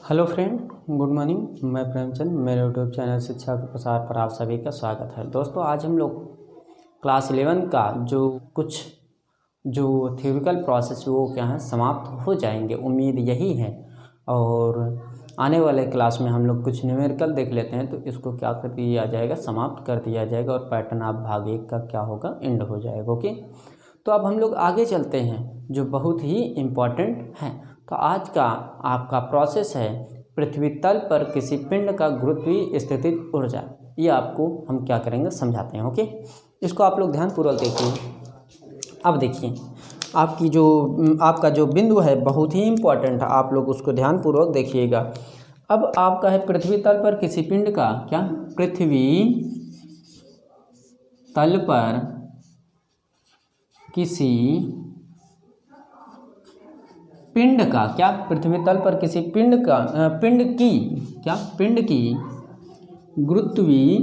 Hello friend, good morning. मैं प्रेमचंद, मेरे YouTube channel शिक्षा के प्रसार पर आप सभी का स्वागत है। दोस्तों, आज हम लोग क्लास 11 का जो थ्योरिकल प्रोसेस वो क्या है समाप्त हो जाएंगे, उम्मीद यही है। और आने वाले क्लास में हम लोग कुछ न्यूमेरिकल देख लेते हैं, तो इसको क्या कर दिया जाएगा, समाप्त कर दिया जाएगा और पैटर्न ऑफ भाग 1 का क्या होगा, एंड हो जाएगा। ओके, तो अब हम लोग आगे चलते हैं जो बहुत ही इम्पॉर्टेंट है। तो आज का आपका प्रोसेस है पृथ्वी तल पर किसी पिंड का गुरुत्वीय स्थितिज ऊर्जा। ये आपको हम क्या करेंगे, समझाते हैं। ओके, इसको आप लोग ध्यानपूर्वक देखिए। अब देखिए, आपका जो बिंदु है बहुत ही इम्पोर्टेंट है, आप लोग उसको ध्यानपूर्वक देखिएगा। अब आपका है पृथ्वी तल पर किसी पिंड का क्या, पृथ्वी तल पर किसी पिंड का क्या, पृथ्वी तल पर किसी पिंड की गुरुत्वीय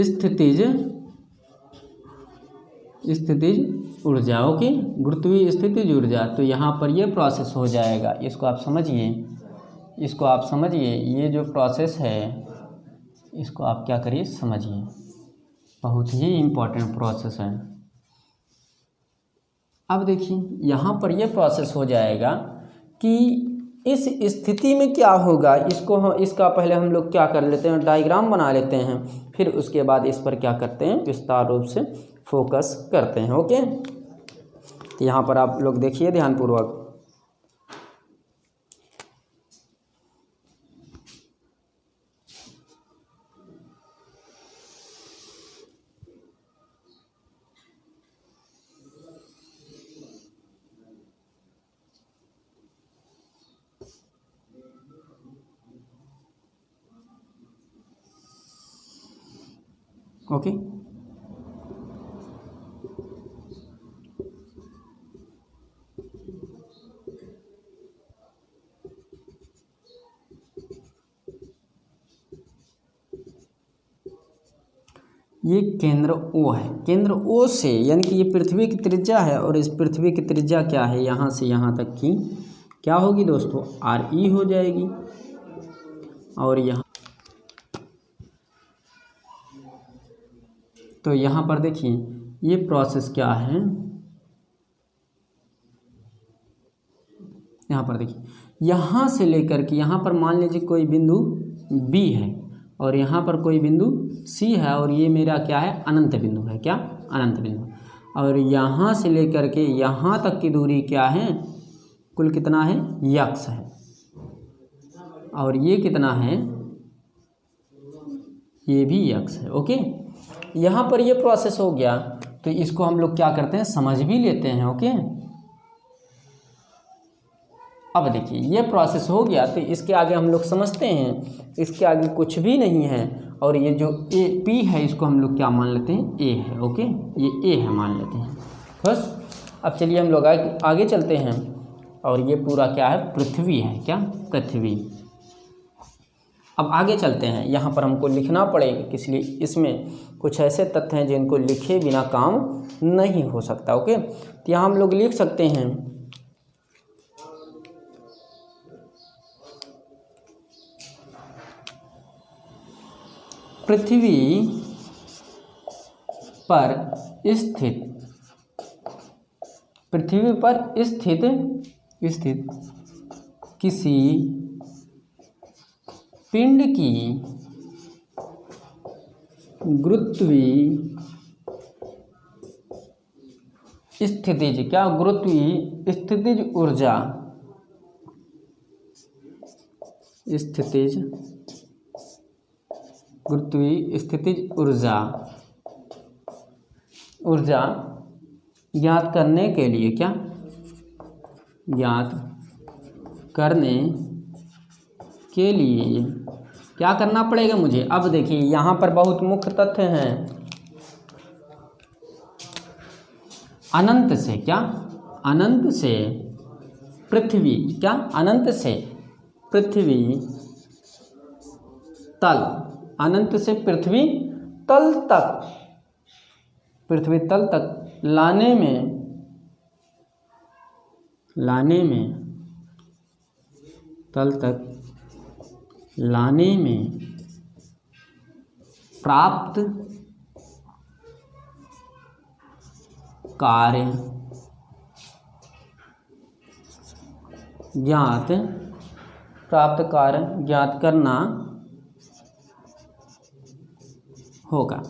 स्थितिज ऊर्जा। ओके, गुरुत्वीय स्थितिज ऊर्जा। तो यहाँ पर ये प्रोसेस हो जाएगा, इसको आप समझिए, ये जो प्रोसेस है इसको आप क्या करिए, समझिए, बहुत ही इम्पोर्टेंट प्रोसेस है। अब देखिए, यहाँ पर यह प्रोसेस हो जाएगा कि इस स्थिति में क्या होगा, इसका पहले हम लोग क्या कर लेते हैं, डायग्राम बना लेते हैं, फिर उसके बाद इस पर क्या करते हैं, विस्तार रूप से फोकस करते हैं। ओके, तो यहाँ पर आप लोग देखिए ध्यानपूर्वक। ओके, ये केंद्र O है। केंद्र O से, यानी कि ये पृथ्वी की त्रिज्या है और इस पृथ्वी की त्रिज्या क्या है, यहाँ से यहाँ तक की क्या होगी दोस्तों, RE हो जाएगी। और यहाँ तो यहाँ पर देखिए ये प्रोसेस क्या है, यहाँ पर देखिए, यहाँ से लेकर के यहाँ पर मान लीजिए कोई बिंदु B है और यहाँ पर कोई बिंदु C है और ये मेरा क्या है, अनंत बिंदु है। क्या, अनंत बिंदु। और यहाँ से लेकर के यहाँ तक की दूरी क्या है, कुल कितना है, x है। और ये कितना है, ये भी x है। ओके, यहाँ पर ये प्रोसेस हो गया, तो इसको हम लोग क्या करते हैं, समझ भी लेते हैं। ओके, अब देखिए ये प्रोसेस हो गया, तो इसके आगे हम लोग समझते हैं, इसके आगे कुछ भी नहीं है। और ये जो P है इसको हम लोग क्या मान लेते हैं, A है। ओके, ये A है मान लेते हैं बस। अब चलिए हम लोग आगे चलते हैं। और ये पूरा क्या है, पृथ्वी है। क्या, पृथ्वी। अब आगे चलते हैं, यहाँ पर हमको लिखना पड़ेगा, इसलिए इसमें कुछ ऐसे तथ्य हैं जिनको लिखे बिना काम नहीं हो सकता। ओके, तो यहाँ हम लोग लिख सकते हैं, पृथ्वी पर स्थित किसी पिंड की गुरुत्वीय स्थितिज, क्या, गुरुत्वीय स्थितिज ऊर्जा, गुरुत्वीय स्थितिज ऊर्जा ज्ञात करने के लिए, क्या, ज्ञात करने के लिए क्या करना पड़ेगा मुझे। अब देखिए यहाँ पर बहुत मुख्य तथ्य हैं, अनंत से, क्या, अनंत से पृथ्वी, क्या, अनंत से पृथ्वी तल, अनंत से पृथ्वी तल तक लाने लाने में, तल तक लाने में प्राप्त कार्य ज्ञात, प्राप्त कार्य ज्ञात करना होगा।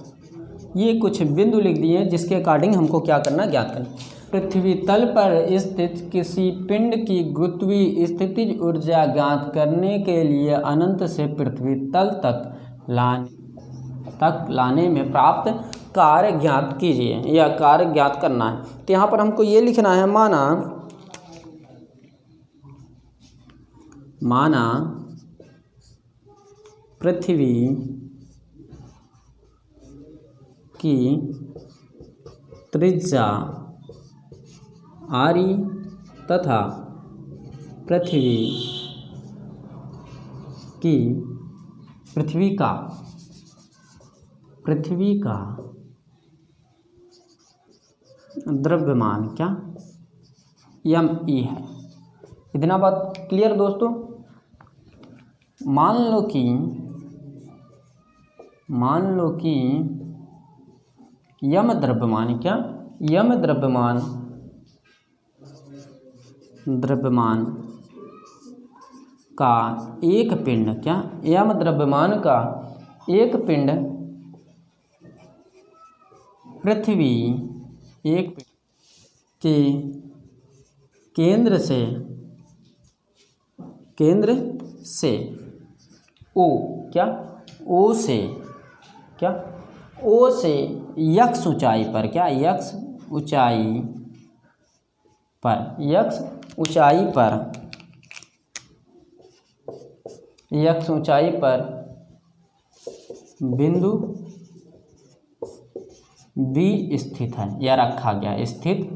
ये कुछ बिंदु लिख दिए जिसके अकॉर्डिंग हमको क्या करना, ज्ञात करना। पृथ्वी तल पर स्थित किसी पिंड की गुरुत्वीय स्थितिज ऊर्जा ज्ञात करने के लिए अनंत से पृथ्वी तल तक लाने में प्राप्त कार्य ज्ञात कीजिए या कार्य ज्ञात करना है। तो यहाँ पर हमको ये लिखना है, माना पृथ्वी की त्रिज्या आरी तथा पृथ्वी का द्रव्यमान क्या m_e है। इतना बात क्लियर दोस्तों। मान लो कि यम द्रव्यमान क्या, यम द्रव्यमान का एक पिंड क्या, यम द्रव्यमान का एक पिंड पृथ्वी एक के केंद्र से ओ से यक्स ऊंचाई पर क्या, यक्स ऊंचाई पर बिंदु बी स्थित है या रखा गया, स्थित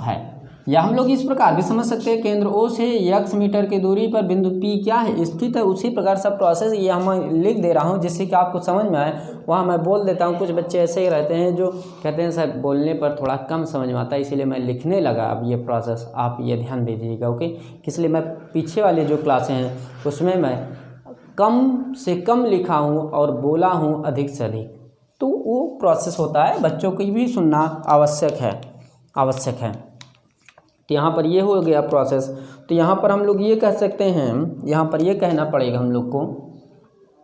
है। या हम लोग इस प्रकार भी समझ सकते हैं, केंद्र ओ से x मीटर की दूरी पर बिंदु P क्या है, स्थित है। उसी प्रकार सब प्रोसेस ये हम लिख दे रहा हूँ जिससे कि आपको समझ में आए। वहाँ मैं बोल देता हूँ, कुछ बच्चे ऐसे ही रहते हैं जो कहते हैं सर बोलने पर थोड़ा कम समझ में आता है, इसीलिए मैं लिखने लगा। अब ये प्रोसेस आप ये ध्यान दीजिएगा, ओके। इसलिए मैं पीछे वाली जो क्लासें हैं उसमें मैं कम से कम लिखा हूँ और बोला हूँ अधिक से अधिक, तो वो प्रोसेस होता है, बच्चों को भी सुनना आवश्यक है। तो यहाँ पर ये हो गया प्रोसेस। तो यहाँ पर हम लोग ये कह सकते हैं, यहाँ पर ये कहना पड़ेगा हम लोग को,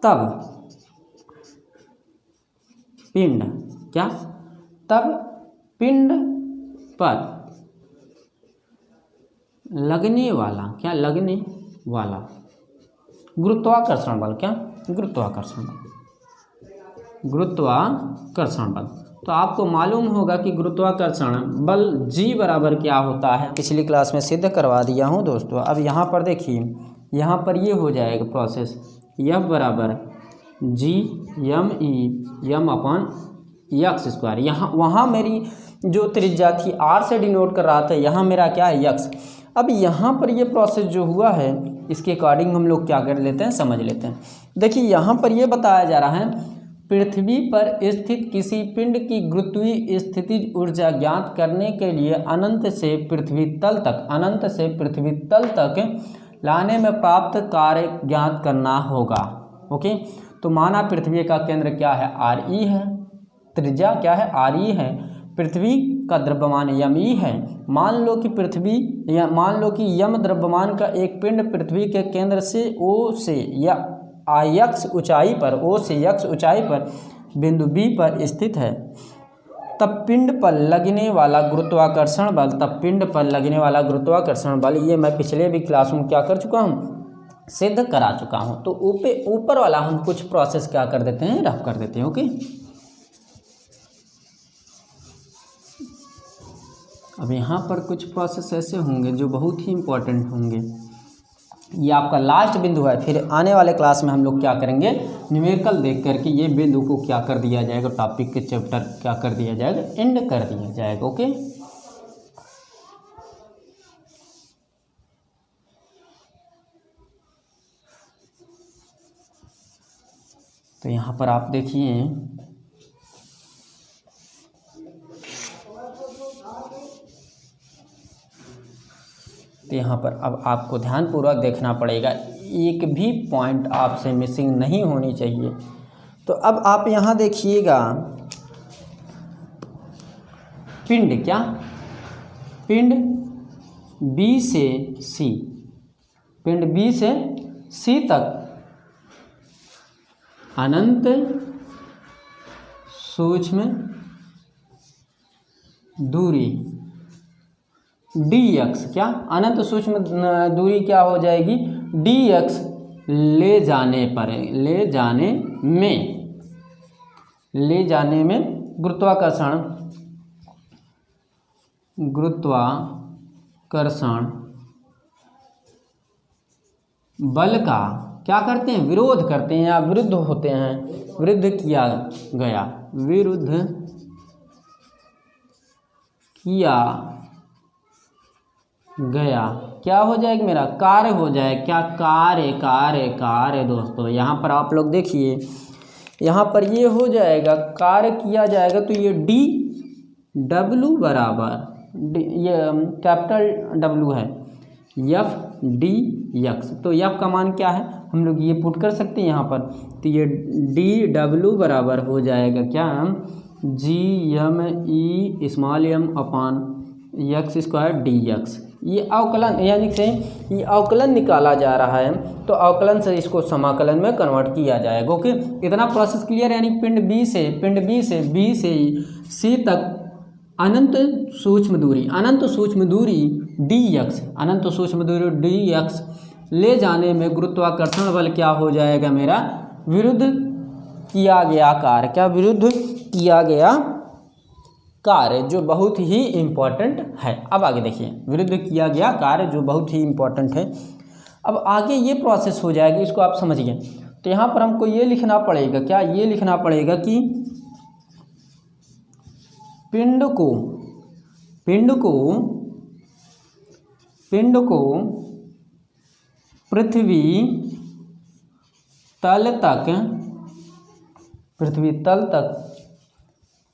तब पिंड पर लगने वाला गुरुत्वाकर्षण बल। तो आपको मालूम होगा कि गुरुत्वाकर्षण बल G बराबर क्या होता है, पिछली क्लास में सिद्ध करवा दिया हूँ दोस्तों। अब यहाँ पर देखिए, यहाँ पर ये हो जाएगा प्रोसेस, F बराबर G_m_e/x²। यहाँ वहाँ मेरी जो त्रिज्या थी R से डिनोट कर रहा था, यहाँ मेरा क्या है, x। अब यहाँ पर ये प्रोसेस जो हुआ है इसके अकॉर्डिंग हम लोग क्या कर लेते हैं, समझ लेते हैं। देखिए यहाँ पर ये बताया जा रहा है, पृथ्वी पर स्थित किसी पिंड की गुरुत्वीय स्थितिज ऊर्जा ज्ञात करने के लिए अनंत से पृथ्वी तल तक लाने में प्राप्त कार्य ज्ञात करना होगा, ओके। तो माना पृथ्वी का केंद्र क्या है, RE है, त्रिज्या क्या है, RE है, पृथ्वी का द्रव्यमान m_e है। मान लो कि यम द्रव्यमान का एक पिंड पृथ्वी के केंद्र से O से या x ऊंचाई पर बिंदु B पर स्थित है। तब पिंड पर लगने वाला गुरुत्वाकर्षण बल, ये मैं पिछले भी क्लास में क्या कर चुका हूँ, सिद्ध करा चुका हूँ। तो ऊपर वाला हम कुछ प्रोसेस क्या कर देते हैं, रफ कर देते हैं, ओके। अब यहाँ पर कुछ प्रोसेस ऐसे होंगे जो बहुत ही इम्पोर्टेंट होंगे। ये आपका लास्ट बिंदु है, फिर आने वाले क्लास में हम लोग क्या करेंगे, न्यूमेरिकल देख करके ये बिंदु को क्या कर दिया जाएगा, टॉपिक के चैप्टर क्या कर दिया जाएगा, एंड कर दिया जाएगा, ओके। तो यहाँ पर आप देखिए, तो यहाँ पर अब आपको ध्यानपूर्वक देखना पड़ेगा, एक भी पॉइंट आपसे मिसिंग नहीं होनी चाहिए। तो अब आप यहाँ देखिएगा, पिंड क्या, पिंड B से C, पिंड B से C तक अनंत सूक्ष्म दूरी dx, क्या अनंत सूक्ष्म दूरी क्या हो जाएगी, dx ले जाने पर, ले जाने में गुरुत्वाकर्षण बल का क्या करते हैं, विरोध करते हैं या विरुद्ध होते हैं, विरुद्ध किया गया, क्या हो जाएगा मेरा, कार्य हो जाए, क्या कार्य दोस्तों। यहाँ पर आप लोग देखिए, यहाँ पर ये हो जाएगा, कार्य किया जाएगा, तो ये dw बराबर ये कैपिटल W है, F dx, तो F का मान क्या है, हम लोग ये पुट कर सकते हैं यहाँ पर, तो ये dw बराबर हो जाएगा क्या, GME स्मॉल m अपान x² dx। ये अवकलन यानी से ये अवकलन निकाला जा रहा है, तो अवकलन से इसको समाकलन में कन्वर्ट किया जाएगा। ओके, इतना प्रोसेस क्लियर। यानी पिंड B से C तक अनंत सूक्ष्म दूरी dx ले जाने में गुरुत्वाकर्षण बल क्या हो जाएगा मेरा, विरुद्ध किया गया कार्य, क्या विरुद्ध किया गया कार्य, जो बहुत ही इम्पोर्टेंट है। अब आगे देखिए, विरुद्ध किया गया कार्य जो बहुत ही इम्पोर्टेंट है। अब आगे ये प्रोसेस हो जाएगी, इसको आप समझिए। तो यहाँ पर हमको ये लिखना पड़ेगा, क्या ये लिखना पड़ेगा कि पिंड को पृथ्वी तल तक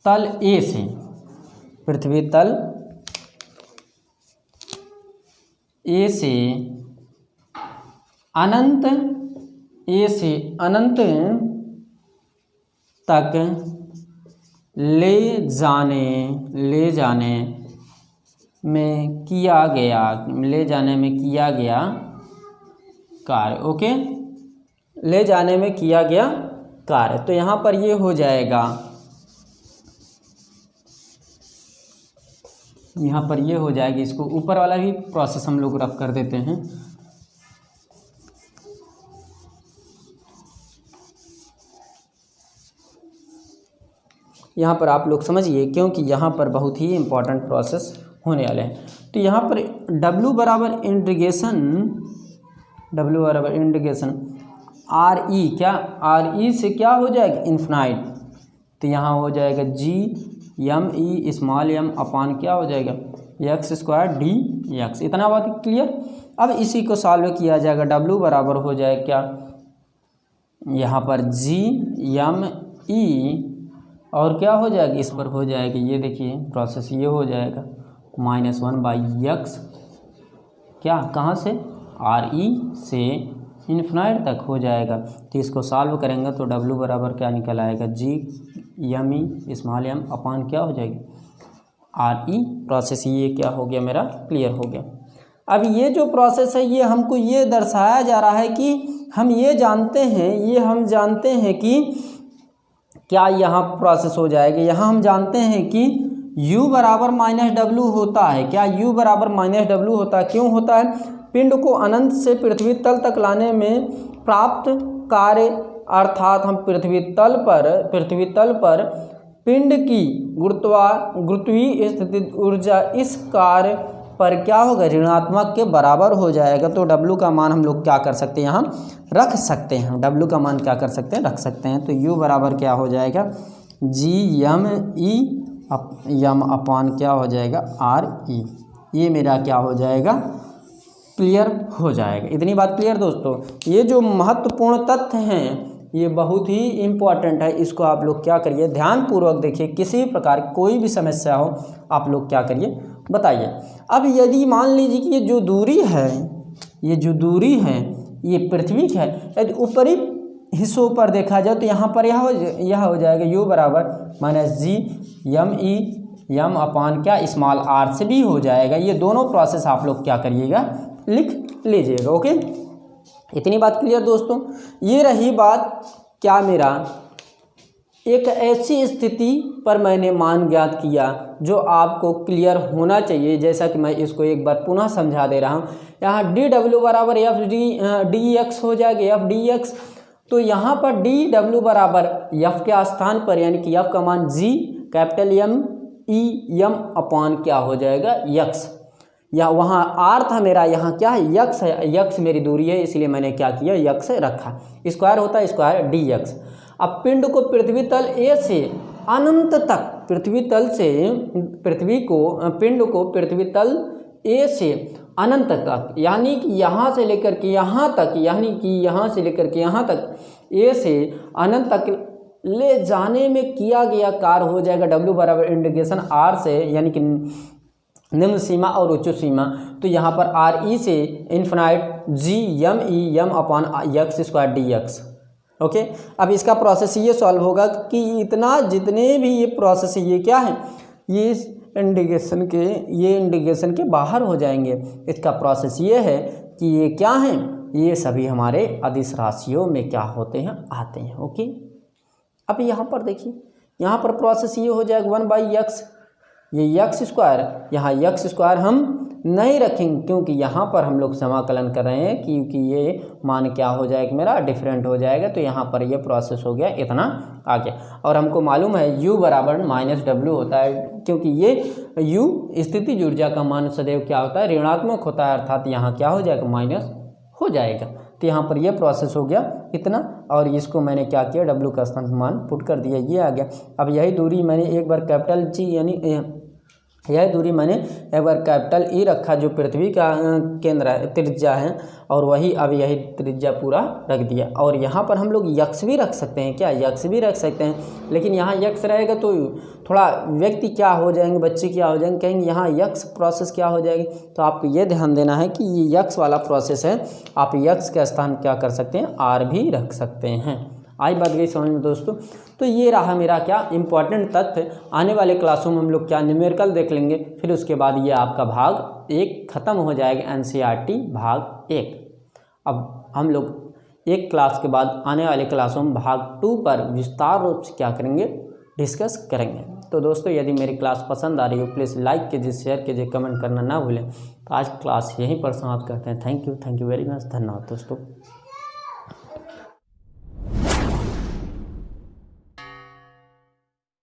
तल A से, पृथ्वी तल A से अनंत तक ले जाने में किया गया कार्य। ओके, ले जाने में किया गया कार्य। तो यहाँ पर ये हो जाएगा, यहाँ पर ये हो जाएगी। इसको ऊपर वाला भी प्रोसेस हम लोग रफ कर देते हैं। यहाँ पर आप लोग समझिए, क्योंकि यहाँ पर बहुत ही इम्पोर्टेंट प्रोसेस होने वाले हैं। तो यहाँ पर W बराबर इंटीग्रेशन RE, क्या RE से क्या हो जाएगा, इन्फिनाइट। तो यहाँ हो जाएगा GME स्मॉल m अपान क्या हो जाएगा, x² dx। इतना बात क्लियर। अब इसी को सॉल्व किया जाएगा। W बराबर हो जाएगा क्या, यहाँ पर GME और क्या हो जाएगा, इस पर हो जाएगा, ये देखिए प्रोसेस ये हो जाएगा -1/x, क्या कहाँ से, RE से इन्फिनाइट तक हो जाएगा। तो इसको सॉल्व करेंगे तो W बराबर क्या निकल आएगा, GME स्मॉल m अपान क्या हो जाएगी, RE। प्रोसेस ये क्या हो गया मेरा, क्लियर हो गया। अब ये जो प्रोसेस है, ये हमको ये दर्शाया जा रहा है कि हम जानते हैं कि क्या यहाँ प्रोसेस हो जाएगी। यहाँ हम जानते हैं कि U बराबर -W होता है। क्या U बराबर -W होता है, क्यों होता है, पिंड को अनंत से पृथ्वी तल तक लाने में प्राप्त कार्य, अर्थात हम पृथ्वी तल पर पिंड की गुरुत्वीय स्थितिज ऊर्जा इस कार्य पर क्या होगा, ऋणात्मक के बराबर हो जाएगा। तो W का मान हम लोग क्या कर सकते हैं, यहाँ रख सकते हैं। W का मान क्या कर सकते हैं, रख सकते हैं। तो U बराबर क्या हो जाएगा, GME m अपान क्या हो जाएगा, RE। ये मेरा क्या हो जाएगा, क्लियर हो जाएगा। इतनी बात क्लियर दोस्तों। ये जो महत्वपूर्ण तथ्य हैं ये बहुत ही इम्पोर्टेंट है। इसको आप लोग क्या करिए, ध्यानपूर्वक देखिए। किसी प्रकार कोई भी समस्या हो आप लोग क्या करिए, बताइए। अब यदि मान लीजिए कि ये जो दूरी है, ये जो दूरी है ये पृथ्वी की है, यदि ऊपरी हिस्सों पर देखा जाए तो यहाँ पर यह हो जाएगा u बराबर माइनस जी यम ई यम अपान क्या स्मॉल आर से भी हो जाएगा। ये दोनों प्रोसेस आप लोग क्या करिएगा, लिख लीजिएगा। ओके, इतनी बात क्लियर दोस्तों। ये रही बात क्या, मेरा एक ऐसी स्थिति पर मैंने मान ज्ञात किया जो आपको क्लियर होना चाहिए, जैसा कि मैं इसको एक बार पुनः समझा दे रहा हूँ। यहाँ डी डब्ल्यू बराबर एफ डी एक्स हो जाएगा, एफ डी एक्स। तो यहाँ पर डी डब्ल्यू बराबर एफ के स्थान पर यानी कि एफ का मान G capital M E M upon क्या हो जाएगा, यक्स। या वहाँ आर था मेरा, यहाँ क्या है, यक्स है। यक्स मेरी दूरी है, इसलिए मैंने क्या किया, यक्स रखा। स्क्वायर होता है स्क्वायर डी यक्स। अब पिंड को पृथ्वी तल ए से अनंत तक, पिंड को पृथ्वी तल ए से अनंत तक, यानी कि यहाँ से लेकर के यहाँ तक, यानी कि यहाँ से लेकर के यहाँ तक ए से अनंत तक ले जाने में किया गया कार्य हो जाएगा W बराबर इंटीग्रेशन आर से, यानी कि निम्न सीमा और उच्च सीमा। तो यहाँ पर आर ई से infinite G M E M upon X square D X. Okay, अब इसका प्रोसेस ये सॉल्व होगा कि इतना जितने भी ये प्रोसेस ये क्या है, ये इंटीग्रेशन के बाहर हो जाएंगे। इसका प्रोसेस ये है कि ये क्या है, ये सभी हमारे अदिश राशियों में क्या होते हैं, आते हैं। ओके, अब यहाँ पर देखिए, यहाँ पर प्रोसेस ये हो जाएगा 1/x, ये यक्स स्क्वायर, यहाँ यक्स स्क्वायर हम नहीं रखेंगे क्योंकि यहाँ पर हम लोग समाकलन कर रहे हैं, क्योंकि ये मान क्या हो जाएगा मेरा, डिफरेंट हो जाएगा। तो यहाँ पर ये प्रोसेस हो गया इतना आगे। और हमको मालूम है u बराबर माइनस डब्ल्यू होता है, क्योंकि ये u स्थितिज ऊर्जा का मान सदैव क्या होता है, ऋणात्मक होता है, अर्थात यहाँ क्या हो जाएगा, माइनस हो जाएगा। तो यहाँ पर ये प्रोसेस हो गया इतना, और इसको मैंने क्या किया, w का स्थान मान पुट कर दिया, ये आ गया। अब यही दूरी मैंने एक बार कैपिटल जी यानी यह दूरी मैंने एक बार कैपिटल ई रखा, जो पृथ्वी का केंद्र है, त्रिज्या है, और वही अब यही त्रिज्या पूरा रख दिया। और यहाँ पर हम लोग यक्स भी रख सकते हैं, क्या यक्स भी रख सकते हैं, लेकिन यहाँ यक्स रहेगा तो थोड़ा व्यक्ति क्या हो जाएंगे, बच्चे क्या हो जाएंगे, कहेंगे यहाँ यक्स प्रोसेस क्या हो जाएगी। तो आपको ये ध्यान देना है कि ये यक्स वाला प्रोसेस है, आप यक्स के स्थान क्या कर सकते हैं, आर भी रख सकते हैं। आई बात गई समझ में दोस्तों। तो ये रहा मेरा क्या इम्पॉर्टेंट तथ्य। आने वाले क्लासों में हम लोग क्या न्यूमेरिकल देख लेंगे, फिर उसके बाद ये आपका भाग 1 खत्म हो जाएगा, NCERT भाग 1। अब हम लोग एक क्लास के बाद आने वाले क्लासों में भाग 2 पर विस्तार रूप से क्या करेंगे, डिस्कस करेंगे। तो दोस्तों यदि मेरी क्लास पसंद आ रही हो प्लीज़ लाइक कीजिए, शेयर कीजिए, कमेंट करना ना भूलें। तो आज क्लास यहीं पर समाप्त करते हैं। थैंक यू वेरी मच, धन्यवाद दोस्तों।